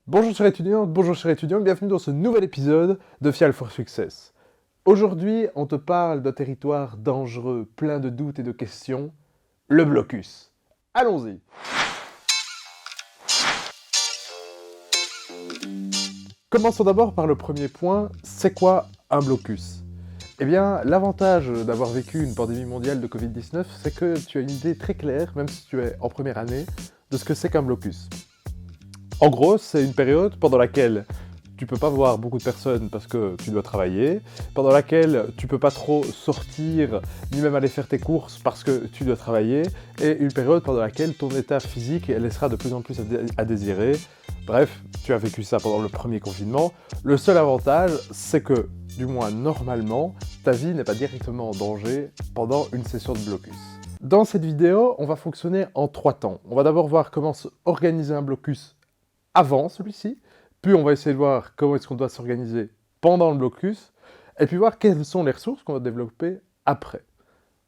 Bonjour chers étudiants, bonjour chers étudiants, bienvenue dans ce nouvel épisode de Fial for Success. Aujourd'hui, on te parle d'un territoire dangereux, plein de doutes et de questions, le blocus. Allons-y. Commençons d'abord par le premier point, c'est quoi un blocus? Eh bien, l'avantage d'avoir vécu une pandémie mondiale de Covid-19, c'est que tu as une idée très claire, même si tu es en première année, de ce que c'est qu'un blocus. En gros, c'est une période pendant laquelle tu peux pas voir beaucoup de personnes parce que tu dois travailler, pendant laquelle tu peux pas trop sortir, ni même aller faire tes courses parce que tu dois travailler, et une période pendant laquelle ton état physique laissera de plus en plus à désirer. Bref, tu as vécu ça pendant le premier confinement. Le seul avantage, c'est que, du moins normalement, ta vie n'est pas directement en danger pendant une session de blocus. Dans cette vidéo, on va fonctionner en 3 temps. On va d'abord voir comment organiser un blocus avant celui-ci, puis on va essayer de voir comment est-ce qu'on doit s'organiser pendant le blocus, et puis voir quelles sont les ressources qu'on va développer après.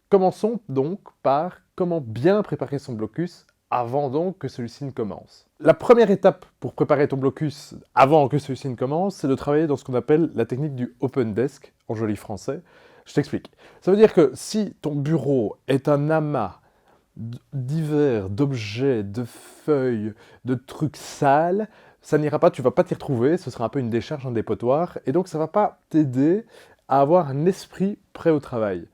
Commençons donc par comment bien préparer son blocus avant donc que celui-ci ne commence. La première étape pour préparer ton blocus avant que celui-ci ne commence, c'est de travailler dans ce qu'on appelle la technique du open desk, en joli français. Je t'explique. Ça veut dire que si ton bureau est un amas divers d'objets, de feuilles, de trucs sales, ça n'ira pas, tu vas pas t'y retrouver, ce sera un peu une décharge, un dépotoir, et donc ça va pas t'aider à avoir un esprit prêt au travail.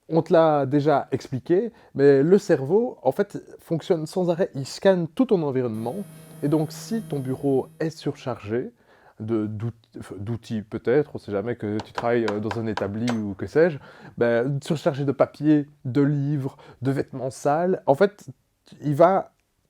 On te l'a déjà expliqué, mais le cerveau, en fait, fonctionne sans arrêt, il scanne tout ton environnement, et donc si ton bureau est surchargé, d'outils peut-être, on ne sait jamais que tu travailles dans un établi ou que sais-je, ben, surchargé de papier, de livres, de vêtements sales, en fait,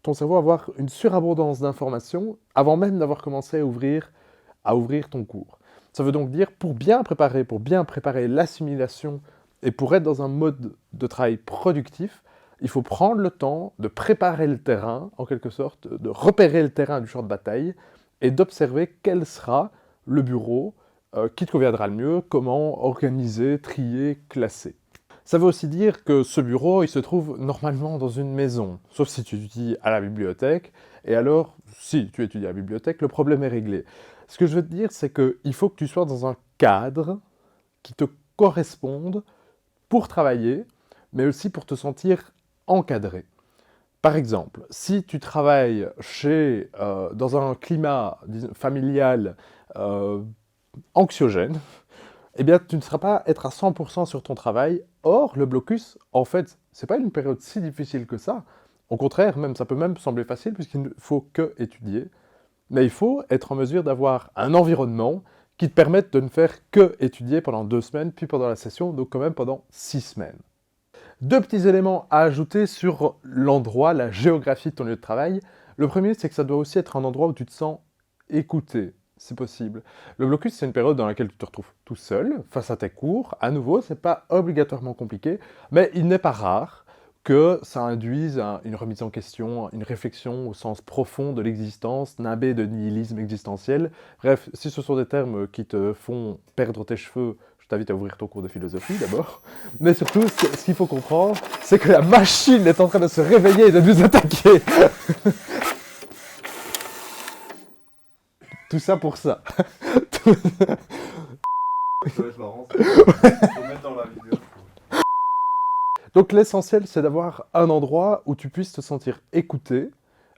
ton cerveau va avoir une surabondance d'informations avant même d'avoir commencé à ouvrir ton cours. Ça veut donc dire, pour bien préparer l'assimilation et pour être dans un mode de travail productif, il faut prendre le temps de préparer le terrain, en quelque sorte, de repérer le terrain du champ de bataille, et d'observer quel sera le bureau qui te conviendra le mieux, comment organiser, trier, classer. Ça veut aussi dire que ce bureau, il se trouve normalement dans une maison, sauf si tu étudies à la bibliothèque, et alors, si tu étudies à la bibliothèque, le problème est réglé. Ce que je veux te dire, c'est qu'il faut que tu sois dans un cadre qui te corresponde pour travailler, mais aussi pour te sentir encadré. Par exemple, si tu travailles dans un climat familial anxiogène, eh bien, tu ne seras pas être à 100% sur ton travail. Or, le blocus, en fait, c'est pas une période si difficile que ça. Au contraire, même, ça peut même sembler facile puisqu'il ne faut que étudier. Mais il faut être en mesure d'avoir un environnement qui te permette de ne faire que étudier pendant 2 semaines, puis pendant la session, donc quand même pendant 6 semaines. 2 petits éléments à ajouter sur l'endroit, la géographie de ton lieu de travail. Le premier, c'est que ça doit aussi être un endroit où tu te sens écouté, si possible. Le blocus, c'est une période dans laquelle tu te retrouves tout seul, face à tes cours. À nouveau, c'est pas obligatoirement compliqué, mais il n'est pas rare que ça induise une remise en question, une réflexion au sens profond de l'existence, nimbé de nihilisme existentiel. Bref, si ce sont des termes qui te font perdre tes cheveux, je t'invite à ouvrir ton cours de philosophie d'abord. Mais surtout, ce qu'il faut comprendre, c'est que la machine est en train de se réveiller et de nous attaquer. Tout ça pour ça. Ça va être marrant, ça. Faut mettre dans la vidéo. Donc l'essentiel, c'est d'avoir un endroit où tu puisses te sentir écouté.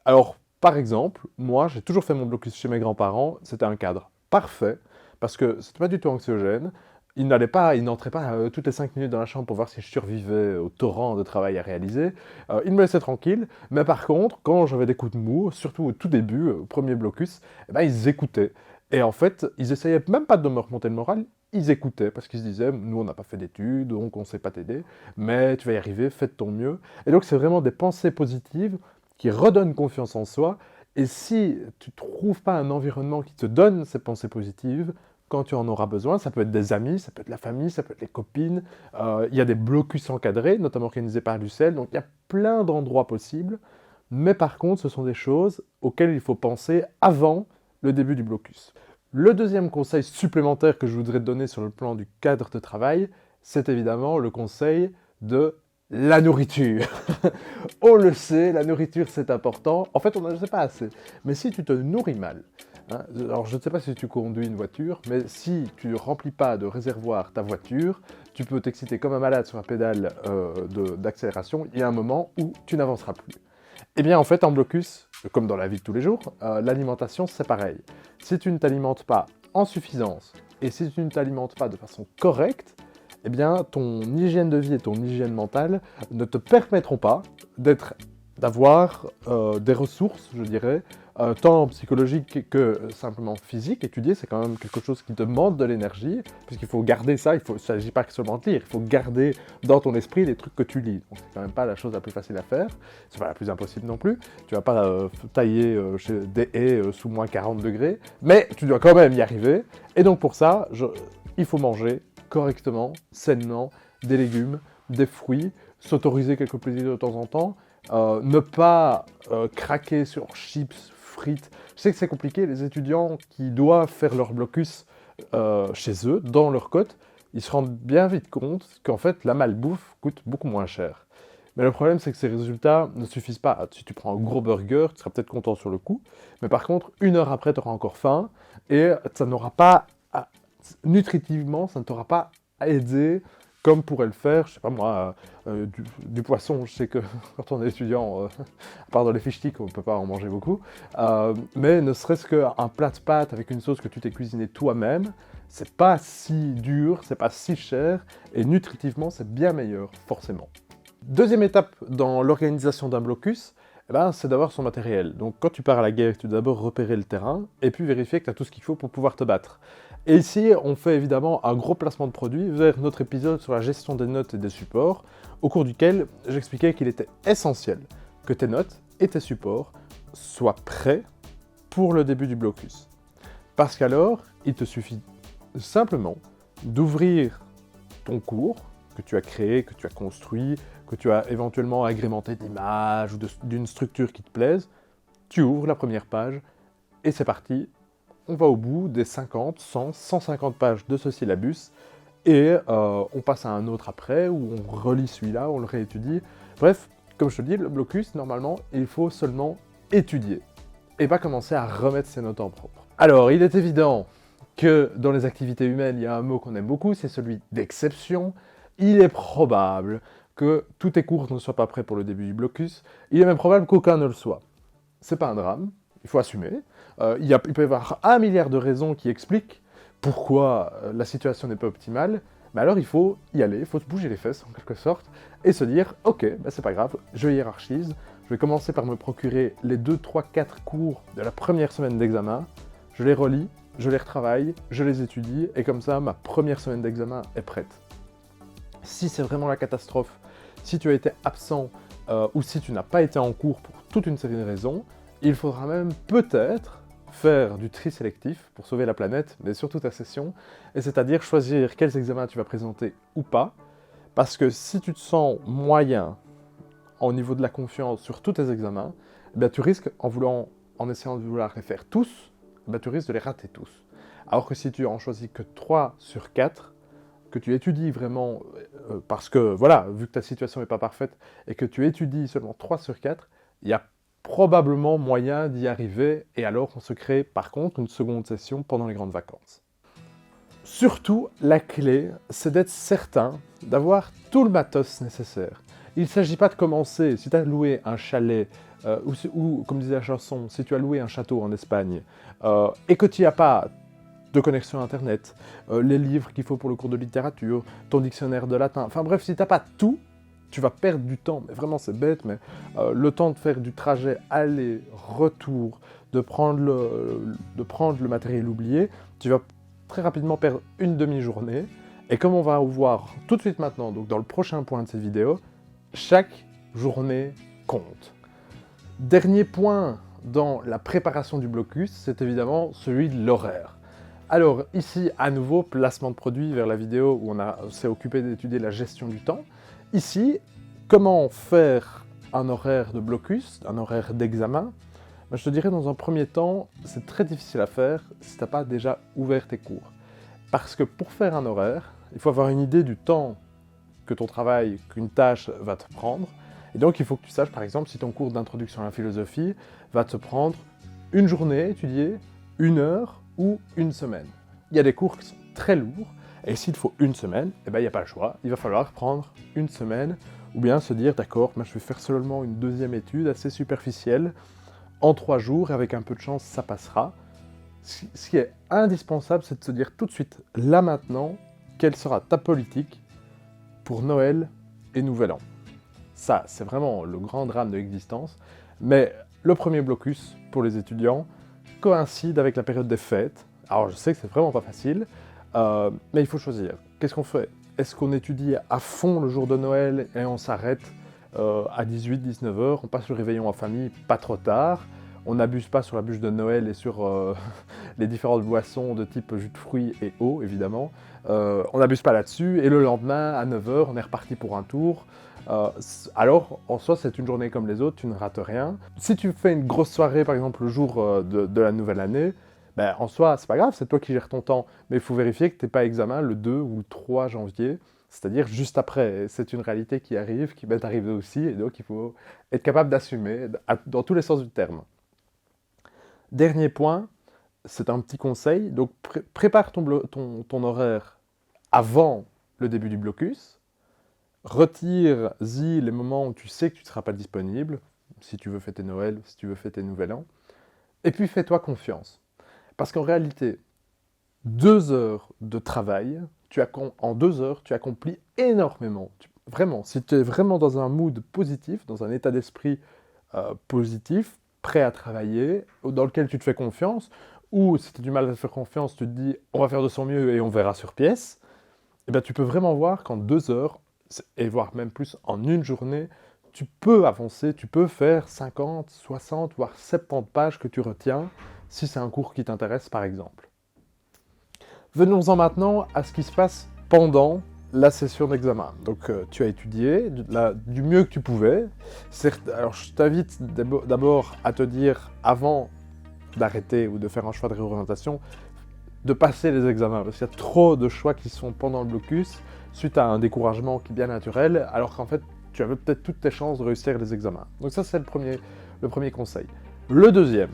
Alors, par exemple, moi, j'ai toujours fait mon blocus chez mes grands-parents. C'était un cadre parfait, parce que c'était pas du tout anxiogène. Il n'entrait pas toutes les 5 minutes dans la chambre pour voir si je survivais au torrent de travail à réaliser. Il me laissait tranquille. Mais par contre, quand j'avais des coups de mou, surtout au tout début, au premier blocus, eh ben, ils écoutaient. Et en fait, ils essayaient même pas de me remonter le moral, ils écoutaient parce qu'ils se disaient, nous on n'a pas fait d'études, donc on ne sait pas t'aider, mais tu vas y arriver, fais de ton mieux. Et donc c'est vraiment des pensées positives qui redonnent confiance en soi. Et si tu ne trouves pas un environnement qui te donne ces pensées positives, quand tu en auras besoin, ça peut être des amis, ça peut être la famille, ça peut être les copines, il y a des blocus encadrés, notamment organisés par l'UCL, donc il y a plein d'endroits possibles, mais par contre ce sont des choses auxquelles il faut penser avant le début du blocus. Le deuxième conseil supplémentaire que je voudrais te donner sur le plan du cadre de travail, c'est évidemment le conseil de La nourriture. On le sait, la nourriture c'est important. En fait, on ne le sait pas assez. Mais si tu te nourris mal, hein, alors je ne sais pas si tu conduis une voiture, mais si tu ne remplis pas de réservoir ta voiture, tu peux t'exciter comme un malade sur la pédale d'accélération. Il y a un moment où tu n'avanceras plus. Eh bien, en fait, en blocus, comme dans la vie de tous les jours, l'alimentation c'est pareil. Si tu ne t'alimentes pas en suffisance et si tu ne t'alimentes pas de façon correcte, eh bien, ton hygiène de vie et ton hygiène mentale ne te permettront pas d'avoir des ressources, je dirais, tant psychologiques que simplement physiques. Étudier, c'est quand même quelque chose qui demande de l'énergie, puisqu'il faut garder ça, il ne s'agit pas seulement de lire, il faut garder dans ton esprit les trucs que tu lis. Donc c'est quand même pas la chose la plus facile à faire, c'est pas la plus impossible non plus, tu vas pas tailler des haies sous moins 40 degrés, mais tu dois quand même y arriver, et donc pour ça, il faut manger correctement, sainement, des légumes, des fruits, s'autoriser quelques plaisirs de temps en temps, ne pas craquer sur chips, frites. Je sais que c'est compliqué, les étudiants qui doivent faire leur blocus chez eux, dans leur cote, ils se rendent bien vite compte qu'en fait la malbouffe coûte beaucoup moins cher. Mais le problème, c'est que ces résultats ne suffisent pas. Si tu prends un gros burger, tu seras peut-être content sur le coup, mais par contre, 1 heure après, tu auras encore faim, et ça n'aura pas nutritivement, ça ne t'aura pas aidé comme pourrait le faire, je sais pas moi, du poisson. Je sais que quand on est étudiant, à part dans les fish sticks, on ne peut pas en manger beaucoup, mais ne serait-ce qu'un plat de pâtes avec une sauce que tu t'es cuisiné toi-même, c'est pas si dur, c'est pas si cher, et nutritivement, c'est bien meilleur, forcément. Deuxième étape dans l'organisation d'un blocus, eh ben, c'est d'avoir son matériel. Donc quand tu pars à la guerre, tu dois d'abord repérer le terrain, et puis vérifier que tu as tout ce qu'il faut pour pouvoir te battre. Et ici, on fait évidemment un gros placement de produits vers notre épisode sur la gestion des notes et des supports, au cours duquel j'expliquais qu'il était essentiel que tes notes et tes supports soient prêts pour le début du blocus. Parce qu'alors, il te suffit simplement d'ouvrir ton cours que tu as créé, que tu as construit, que tu as éventuellement agrémenté d'images ou d'une structure qui te plaise. Tu ouvres la première page et c'est parti. On va au bout des 50, 100, 150 pages de ce syllabus et on passe à un autre après, où on relit celui-là, on le réétudie. Bref, comme je te dis, le blocus, normalement, il faut seulement étudier et pas commencer à remettre ses notes en propre. Alors, il est évident que dans les activités humaines, il y a un mot qu'on aime beaucoup, c'est celui d'exception. Il est probable que tous tes cours ne soient pas prêts pour le début du blocus. Il est même probable qu'aucun ne le soit. C'est pas un drame, il faut assumer. Il peut y avoir 1 milliard de raisons qui expliquent pourquoi la situation n'est pas optimale, mais alors il faut y aller, il faut se bouger les fesses en quelque sorte, et se dire, ok, bah c'est pas grave, je hiérarchise, je vais commencer par me procurer les 2, 3, 4 cours de la première semaine d'examen, je les relis, je les retravaille, je les étudie, et comme ça, ma première semaine d'examen est prête. Si c'est vraiment la catastrophe, si tu as été absent, ou si tu n'as pas été en cours pour toute une série de raisons, il faudra même peut-être faire du tri sélectif pour sauver la planète, mais surtout ta session, et c'est-à-dire choisir quels examens tu vas présenter ou pas, parce que si tu te sens moyen au niveau de la confiance sur tous tes examens, eh bien tu risques, en essayant de vouloir les faire tous, eh bien tu risques de les rater tous. Alors que si tu en choisis que 3 sur 4, que tu étudies vraiment, parce que voilà, vu que ta situation n'est pas parfaite, et que tu étudies seulement 3 sur 4, il y a probablement moyen d'y arriver, et alors on se crée par contre une seconde session pendant les grandes vacances. Surtout, la clé, c'est d'être certain d'avoir tout le matos nécessaire. Il ne s'agit pas de commencer, si tu as loué un chalet, ou comme disait la chanson, si tu as loué un château en Espagne, et que tu n'y as pas de connexion internet, les livres qu'il faut pour le cours de littérature, ton dictionnaire de latin, enfin bref, si tu n'as pas tout, tu vas perdre du temps, mais vraiment c'est bête, mais le temps de faire du trajet aller-retour, de prendre le matériel oublié, tu vas très rapidement perdre une demi-journée, et comme on va voir tout de suite maintenant, donc dans le prochain point de cette vidéo, chaque journée compte. Dernier point dans la préparation du blocus, c'est évidemment celui de l'horaire. Alors ici, à nouveau, placement de produit vers la vidéo où on s'est occupé d'étudier la gestion du temps. Ici, comment faire un horaire de blocus, un horaire d'examen? Je te dirais dans un premier temps, c'est très difficile à faire si tu n'as pas déjà ouvert tes cours. Parce que pour faire un horaire, il faut avoir une idée du temps que ton travail, qu'une tâche va te prendre. Et donc, il faut que tu saches, par exemple, si ton cours d'introduction à la philosophie va te prendre une journée étudiée, 1 heure ou une semaine. Il y a des cours qui sont très lourds, et s'il te faut une semaine, eh ben, il n'y a pas le choix. Il va falloir prendre une semaine, ou bien se dire, d'accord, je vais faire seulement une deuxième étude assez superficielle, en 3 jours, et avec un peu de chance, ça passera. Ce qui est indispensable, c'est de se dire tout de suite, là maintenant, quelle sera ta politique pour Noël et Nouvel An. Ça, c'est vraiment le grand drame de l'existence. Mais le premier blocus pour les étudiants coïncide avec la période des fêtes. Alors, je sais que c'est vraiment pas facile, mais il faut choisir. Qu'est-ce qu'on fait? Est-ce qu'on étudie à fond le jour de Noël et on s'arrête à 18-19 heures, on passe le réveillon en famille, pas trop tard, on n'abuse pas sur la bûche de Noël et sur les différentes boissons de type jus de fruits et eau, évidemment. On n'abuse pas là-dessus, et le lendemain, à 9 heures, on est reparti pour un tour. Alors, en soi, c'est une journée comme les autres, tu ne rates rien. Si tu fais une grosse soirée, par exemple, le jour de la nouvelle année, ben, en soi, c'est pas grave, c'est toi qui gères ton temps, mais il faut vérifier que tu n'es pas examen le 2 ou le 3 janvier, c'est-à-dire juste après. C'est une réalité qui arrive, qui m'est arrivée aussi, et donc il faut être capable d'assumer dans tous les sens du terme. Dernier point, c'est un petit conseil, donc prépare ton horaire avant le début du blocus, retire-y les moments où tu sais que tu ne seras pas disponible, si tu veux fêter Noël, si tu veux fêter Nouvel An, et puis fais-toi confiance. Parce qu'en réalité, 2 heures de travail, en 2 heures, tu accomplis énormément. Vraiment, si tu es vraiment dans un mood positif, dans un état d'esprit positif, prêt à travailler, dans lequel tu te fais confiance, ou si tu as du mal à te faire confiance, tu te dis on va faire de son mieux et on verra sur pièce, et bien tu peux vraiment voir qu'en 2 heures, et voire même plus en une journée, tu peux avancer, tu peux faire 50, 60, voire 70 pages que tu retiens, si c'est un cours qui t'intéresse par exemple. Venons-en maintenant à ce qui se passe pendant la session d'examen. Donc tu as étudié du mieux que tu pouvais. Alors je t'invite d'abord à te dire, avant d'arrêter ou de faire un choix de réorientation, de passer les examens, parce qu'il y a trop de choix qui sont pendant le blocus, suite à un découragement qui est bien naturel, alors qu'en fait tu avais peut-être toutes tes chances de réussir les examens. Donc ça c'est le premier conseil. Le deuxième,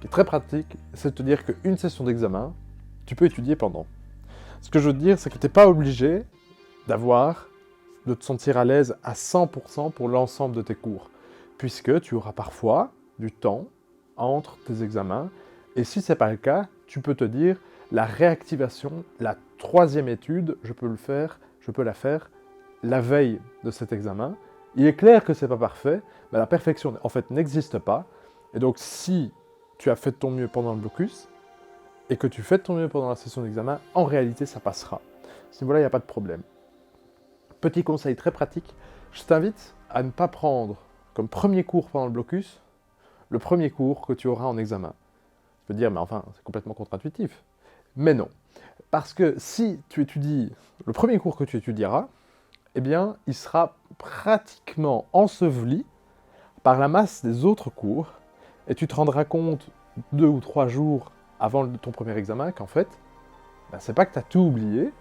qui est très pratique, c'est de te dire qu'une session d'examen, tu peux étudier pendant. Ce que je veux te dire, c'est que tu n'es pas obligé de te sentir à l'aise à 100% pour l'ensemble de tes cours, puisque tu auras parfois du temps entre tes examens, et si ce n'est pas le cas, tu peux te dire, la réactivation, la 3e étude, je peux la faire la veille de cet examen. Il est clair que ce n'est pas parfait, mais la perfection en fait n'existe pas, et donc si tu as fait de ton mieux pendant le blocus, et que tu fais de ton mieux pendant la session d'examen, en réalité ça passera. À ce niveau-là, il n'y a pas de problème. Petit conseil très pratique, je t'invite à ne pas prendre comme premier cours pendant le blocus, le premier cours que tu auras en examen. Tu peux te dire, mais enfin, c'est complètement contre-intuitif. Mais non. Parce que si tu étudies le premier cours que tu étudieras, eh bien, il sera pratiquement enseveli par la masse des autres cours, et tu te rendras compte 2 ou 3 jours avant ton premier examen qu'en fait, c'est pas que tu as tout oublié,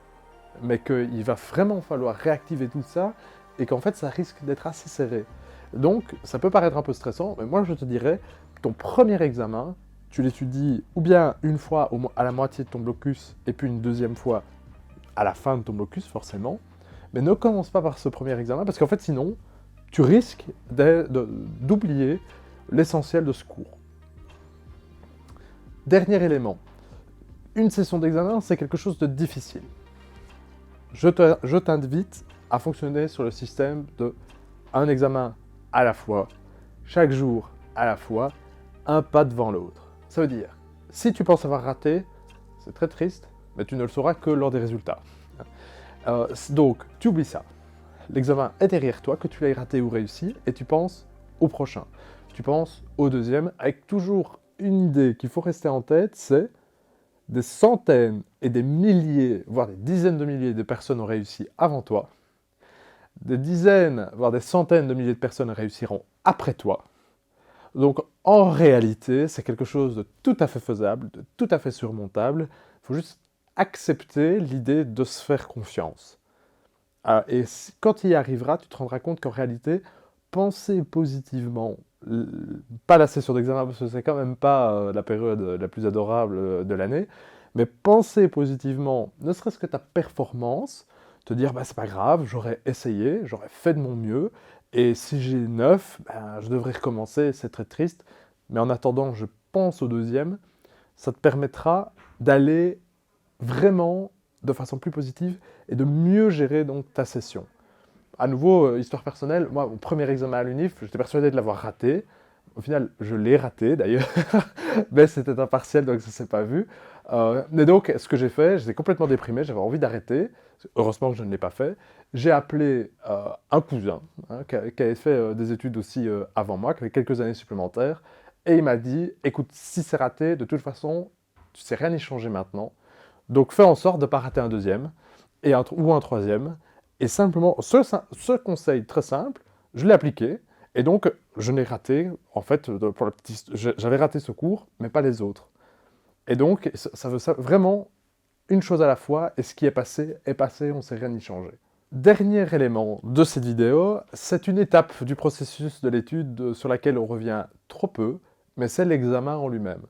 mais qu'il va vraiment falloir réactiver tout ça, et qu'en fait, ça risque d'être assez serré. Donc, ça peut paraître un peu stressant, mais moi, je te dirais, ton premier examen, tu l'étudies ou bien une fois à la moitié de ton blocus, et puis une deuxième fois à la fin de ton blocus, forcément, mais ne commence pas par ce premier examen, parce qu'en fait, sinon, tu risques d'oublier l'essentiel de ce cours. Dernier élément, une session d'examen, c'est quelque chose de difficile. Je t'invite à fonctionner sur le système de un examen à la fois, chaque jour à la fois, un pas devant l'autre. Ça veut dire, si tu penses avoir raté, c'est très triste, mais tu ne le sauras que lors des résultats. Donc, tu oublies ça. L'examen est derrière toi, que tu l'aies raté ou réussi, et tu penses au prochain. Tu penses au deuxième, avec toujours une idée qu'il faut rester en tête, c'est des centaines et des milliers, voire des dizaines de milliers de personnes ont réussi avant toi. Des dizaines, voire des centaines de milliers de personnes réussiront après toi. Donc, en réalité, c'est quelque chose de tout à fait faisable, de tout à fait surmontable. Il faut juste accepter l'idée de se faire confiance. Et quand tu y arriveras, tu te rendras compte qu'en réalité, penser positivement, pas la session d'examen, parce que c'est quand même pas la période la plus adorable de l'année, mais penser positivement, ne serait-ce que ta performance, te dire, bah, c'est pas grave, j'aurais essayé, j'aurais fait de mon mieux, et si j'ai 9, ben, je devrais recommencer, c'est très triste, mais en attendant, je pense au deuxième, ça te permettra d'aller vraiment de façon plus positive et de mieux gérer donc ta session. À nouveau, histoire personnelle, moi, mon premier examen à l'UNIF, j'étais persuadé de l'avoir raté. Au final, je l'ai raté d'ailleurs, mais c'était un partiel donc ça ne s'est pas vu. Mais donc, ce que j'ai fait, j'étais complètement déprimé, j'avais envie d'arrêter. Heureusement que je ne l'ai pas fait. J'ai appelé un cousin qui avait fait des études aussi avant moi, qui avait quelques années supplémentaires, et il m'a dit, écoute, si c'est raté, de toute façon, tu sais rien y changer maintenant. Donc fais en sorte de ne pas rater un deuxième ou un troisième. Et simplement, ce conseil très simple, je l'ai appliqué. Et donc, je n'ai raté, en fait, j'avais raté ce cours, mais pas les autres. Et donc, ça veut vraiment une chose à la fois, et ce qui est passé, on ne sait rien y changer. Dernier élément de cette vidéo, c'est une étape du processus de l'étude sur laquelle on revient trop peu, mais c'est l'examen en lui-même.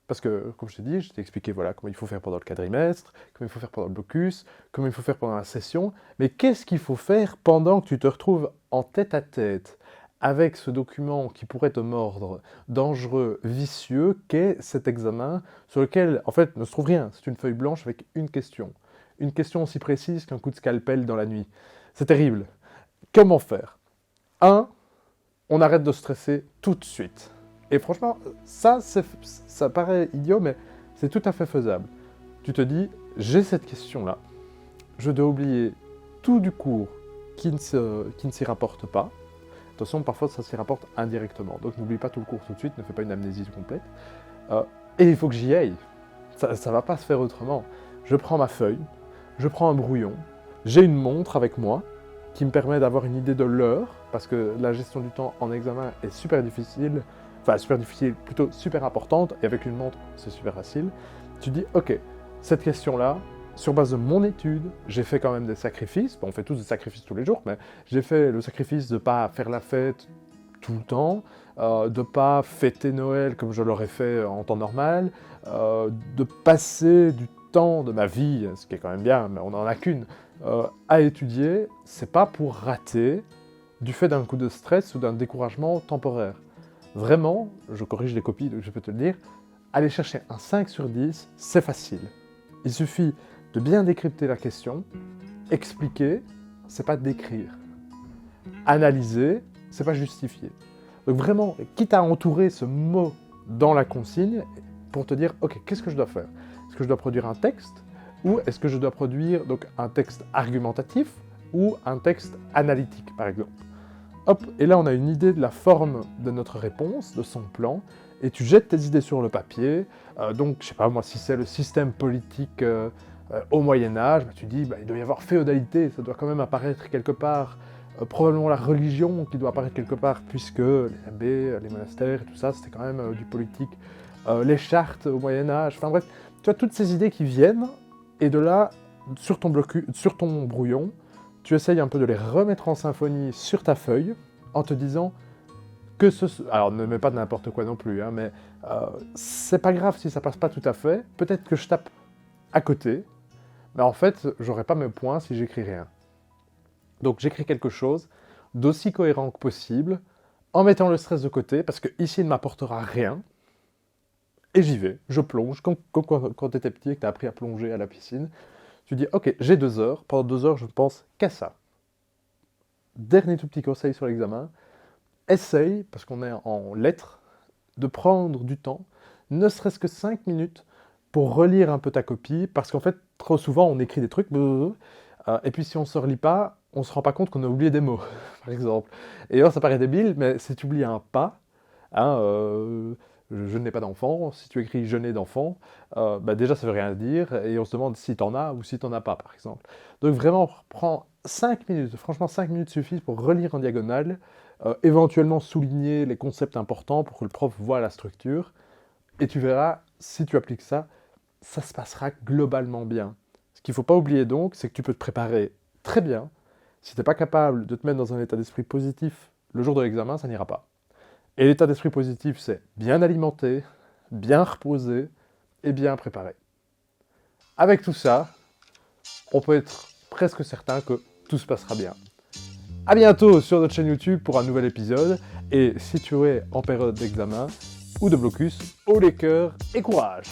Parce que, comme je t'ai dit, je t'ai expliqué voilà, comment il faut faire pendant le quadrimestre, comment il faut faire pendant le blocus, comment il faut faire pendant la session, mais qu'est-ce qu'il faut faire pendant que tu te retrouves en tête-à-tête avec ce document qui pourrait te mordre, dangereux, vicieux, qu'est cet examen sur lequel, en fait, ne se trouve rien. C'est une feuille blanche avec une question. Une question aussi précise qu'un coup de scalpel dans la nuit. C'est terrible. Comment faire? 1. On arrête de stresser tout de suite. Et franchement, ça paraît idiot, mais c'est tout à fait faisable. Tu te dis, j'ai cette question-là, je dois oublier tout du cours qui ne s'y rapporte pas. Attention, parfois ça s'y rapporte indirectement, donc n'oublie pas tout le cours tout de suite, ne fais pas une amnésie complète. Et il faut que j'y aille. Ça ne va pas se faire autrement. Je prends ma feuille, je prends un brouillon, j'ai une montre avec moi, qui me permet d'avoir une idée de l'heure, parce que la gestion du temps en examen est super difficile, plutôt super importante, et avec une montre, c'est super facile. Tu dis, ok, cette question-là, sur base de mon étude, j'ai fait quand même des sacrifices, bon, on fait tous des sacrifices tous les jours, mais j'ai fait le sacrifice de ne pas faire la fête tout le temps, de ne pas fêter Noël comme je l'aurais fait en temps normal, de passer du temps de ma vie, ce qui est quand même bien, mais on n'en a qu'une, à étudier, c'est pas pour rater du fait d'un coup de stress ou d'un découragement temporaire. Vraiment, je corrige les copies, donc je peux te le dire, aller chercher un 5 sur 10, c'est facile. Il suffit de bien décrypter la question, expliquer, c'est pas décrire. Analyser, c'est pas justifier. Donc vraiment, quitte à entourer ce mot dans la consigne, pour te dire, ok, qu'est-ce que je dois faire? Est-ce que je dois produire un texte? Ou est-ce que je dois produire donc, un texte argumentatif ou un texte analytique, par exemple? Hop, et là on a une idée de la forme de notre réponse, de son plan, et tu jettes tes idées sur le papier. Donc, je sais pas moi, si c'est le système politique au Moyen-Âge, bah, tu dis, bah, il doit y avoir féodalité, ça doit quand même apparaître quelque part. Probablement la religion qui doit apparaître quelque part, puisque les abbés, les monastères et tout ça, c'était quand même du politique. Les chartes au Moyen-Âge, enfin bref, tu as toutes ces idées qui viennent, et de là, sur ton brouillon, tu essayes un peu de les remettre en symphonie sur ta feuille, en te disant que alors ne mets pas de n'importe quoi non plus, hein, mais c'est pas grave si ça passe pas tout à fait, peut-être que je tape à côté, mais en fait, j'aurai pas mes points si j'écris rien. Donc j'écris quelque chose d'aussi cohérent que possible, en mettant le stress de côté, parce que ici il ne m'apportera rien, et j'y vais, je plonge, comme quand tu étais petit et que tu as appris à plonger à la piscine. Tu dis, ok, j'ai 2 heures, pendant 2 heures je ne pense qu'à ça. Dernier tout petit conseil sur l'examen, essaye, parce qu'on est en lettres, de prendre du temps, ne serait-ce que 5 minutes, pour relire un peu ta copie, parce qu'en fait, trop souvent on écrit des trucs, et puis si on ne se relit pas, on ne se rend pas compte qu'on a oublié des mots, par exemple. Et alors ça paraît débile, mais si tu oublies un pas, hein, je n'ai pas d'enfant, si tu écris je n'ai d'enfant, bah déjà ça veut rien dire, et on se demande si t'en as ou si t'en as pas, par exemple. Donc vraiment, prends 5 minutes, franchement 5 minutes suffisent pour relire en diagonale, éventuellement souligner les concepts importants pour que le prof voit la structure, et tu verras, si tu appliques ça, ça se passera globalement bien. Ce qu'il ne faut pas oublier donc, c'est que tu peux te préparer très bien, Si t'es pas capable de te mettre dans un état d'esprit positif le jour de l'examen, ça n'ira pas. Et l'état d'esprit positif, c'est bien alimenté, bien reposé et bien préparé. Avec tout ça, on peut être presque certain que tout se passera bien. A bientôt sur notre chaîne YouTube pour un nouvel épisode. Et si tu es en période d'examen ou de blocus, haut les cœurs et courage!